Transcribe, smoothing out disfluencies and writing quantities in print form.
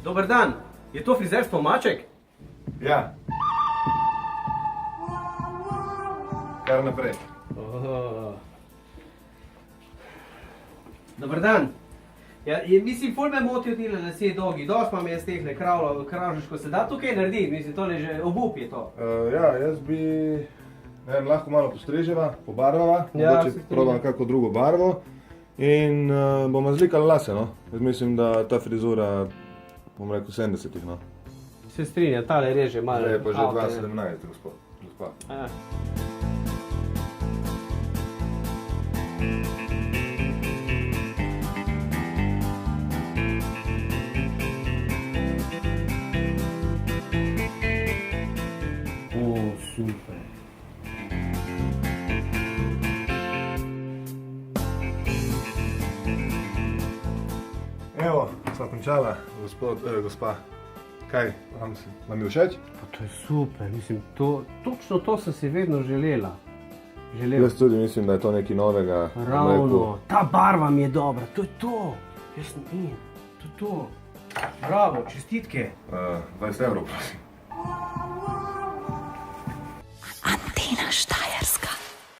Dober dan, je to frizerstvo Maček? Ja. Kar naprej. Dober dan. Ja, mislim, ful me motijo tile lase dolgi, dost imam jaz tehle kravžiško, se da tukaj narediti, mislim, tole že obup je to. Ja, jaz bi, ne vem, lahko malo postreževa, pobarvava, Ja, mogoče se strinjam. probam kako drugo barvo in bomo zlikali lase, no. Jaz mislim, da ta frizura, bom rekel, 70-ih, no. Se strinja, tale reže malo. Zdaj je pa že avte, ne. 2017, gospa. Ja. O, super. Evo, sva končala, gospa. Kaj, vam je všeč? Pa to je super, mislim, točno to sem si vedno želela. Jaz tudi mislim, da je to nekaj novega. bom Ravno, ta barva mi je dobra, to je to. Jaz sem in, to je to. Bravo, čestitke. rekel, 20 evrov, prosim. Antena Štajer.